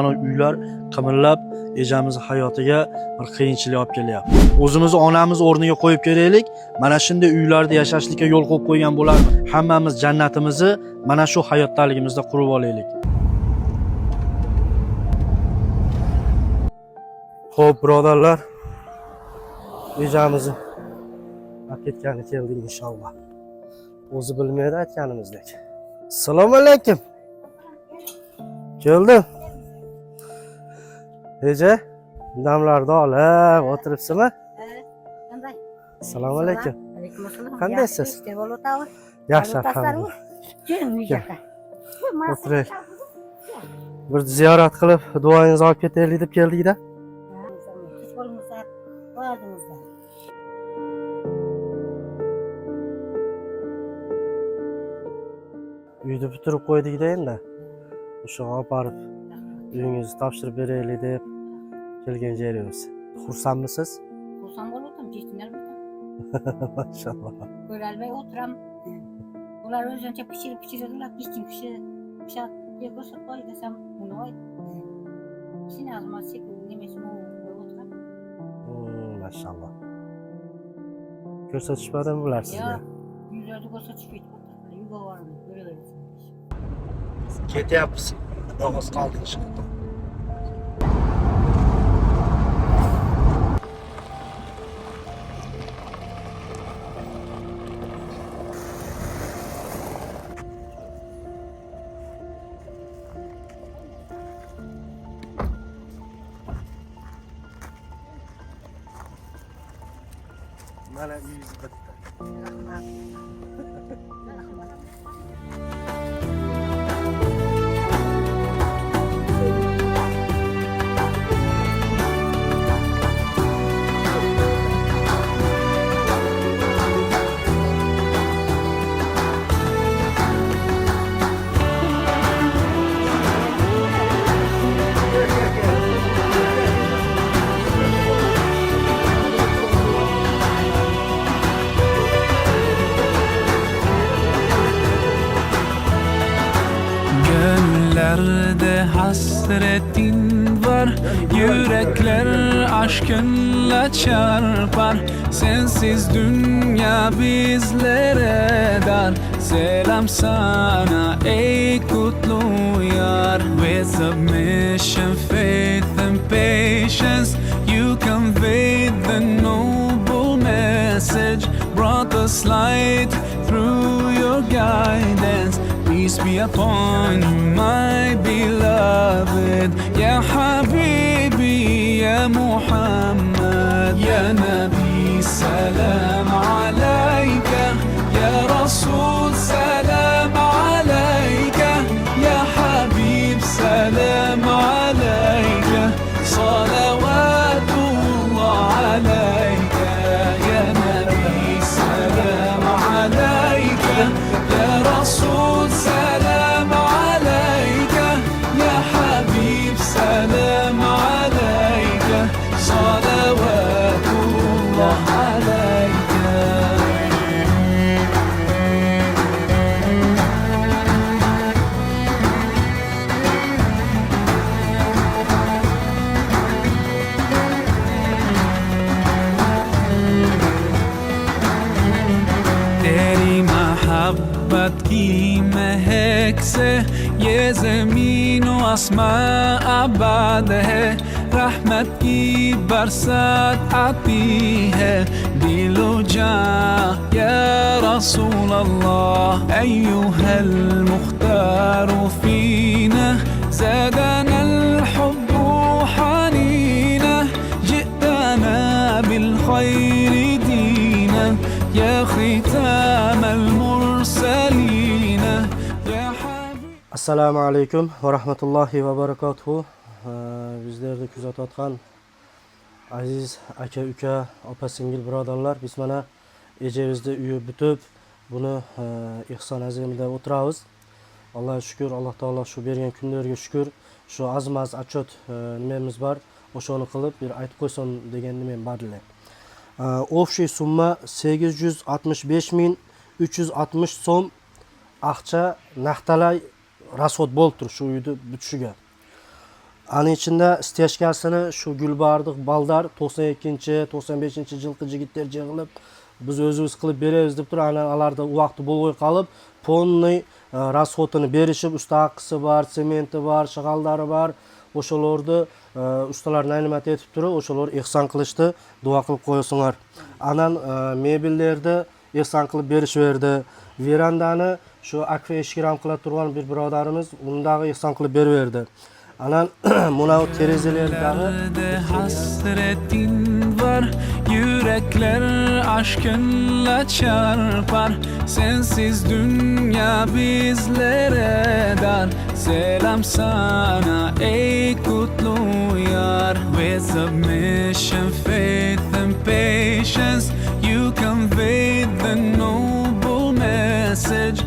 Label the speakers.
Speaker 1: Mana uylar qimirlab ejamiz hayotiga bir qiyinchilik olib kelyapti. O'zimizni onamiz o'rniga qo'yib kelaylik. Mana shunday uylarda yashashlikka yo'l qo'yib qo'ygan bo'larmiz. Hammamiz jannatimizni mana shu hayotdaligimizda qurib olaylik. Xo'p, birodarlar, ejamizni olib ketgani keldik inshaalloh. O'zi bilmaydi aytganimizdek. Assalomu alaykum. Keldim. Eja, damlarni olib o'tiribsizmi?
Speaker 2: Qanday?
Speaker 1: Assalomu alaykum.
Speaker 2: Alaykum assalom.
Speaker 1: Qandaysiz? Yaxshi, alhamdulillah. O'tiring. Bir ziyorat qilib, duoyingizni olib ketaylik deb keldik-da.
Speaker 2: Hech bo'lmasa, o'zingizda.
Speaker 1: Uyni bitirib qo'ydik-da endi. O'sha olib borib uyingizni topshirib beraylik deb kelgan yerimiz. Xursandmisiz?
Speaker 2: Xursand bo'ldim, jismlar bilan.
Speaker 1: Maşallah.
Speaker 2: Ko'ralmay o'tiram. Ular o'zlaricha pishirib-pishiradilar, pishdim pishirib ko'rsatib qo'y desam, uni voy. Seni azmasik, nimasi o'tiram.
Speaker 1: Maşallah. Ko'rsatishmadimi bular sizga?
Speaker 2: Yo'q, yuzlarni ko'rsatishmaydi. Uyga boraman, ko'raverasiz.
Speaker 1: Ketyapmiz. Yolg'iz qoldik inshaalloh. Mana uyingiz bitta.
Speaker 2: Rahmat.
Speaker 3: Gönüllerde hasretin var, yürekler aşkınla çarpar. Sensiz dünya bizlere dar. Selam sana ey kutlu yar. With submission, faith and patience, you conveyed the noble message, brought us light through your guidance. Peace be upon you, my beloved. Ya Habibi, Ya Muhammad, Ya Nabi, salam alayka. Ya Rasul, salam alayka. Ya Habib, salam alayka. Salavatullah alayka. Ya Nabi, salam alayka. Ya Rasul, salam alayka. Ya Habib, salam alayka. Salavatullah alayka. तेरी मोहब्बत की महक से ये ज़मीन व आसमां आबाद है. रहमत की बरसात आती है दिलो जां या रसूल अल्लाह. अय्युहल मुख्तार फीना ज़ादना الحب حنينا. جئتنا بالخير دينا يا ختام المرسلين يا حبيب.
Speaker 1: Assalomu alaykum va rahmatullohi va barakatuh. Bizlarni kuzatayotgan aziz aka, uka, opa, singil birodarlar, biz mana ejamizda uyi bitib, buni ihson azimida o'tiramiz. Allohga shukr, Alloh taolo shu bergan kunlarga shukr. Shu azmaz achot nimamiz bor, o'shani qilib bir aytib qo'ysin degan nimam borlar. Общий summa 865.360 so'm aqcha naqtalay rasxod bo'lib tur shu uyni bitishiga. Anın içinde stechkasini şu Gulbardiq Baldar 92-95 yılkı jigitler jığılıp biz özümüz kılıp beremiz dep turib, ana alarda uwakty bolboy kalıp ponny rasxotunu berişip, usta haqqısı bar, sementi bar, şagaldары bar. Oşolordu ustalar naymat etip turib, oşolor ihsan kılıştı, dua kılıp koyusunlar. Anan mebellerde ihsan kılıp berişiverdi. Verandani şu akfa eşkiram kıla turgan bir birodarımız undagı ihsan kılıp beriverdi. Anan munav terezelerdagi
Speaker 3: Yerde hasretin var, yürekler aşkınla çarpar. Sensiz dünya bizlere dar. Selam sana ey kutlu yar. With submission, faith and patience, you convey the noble message.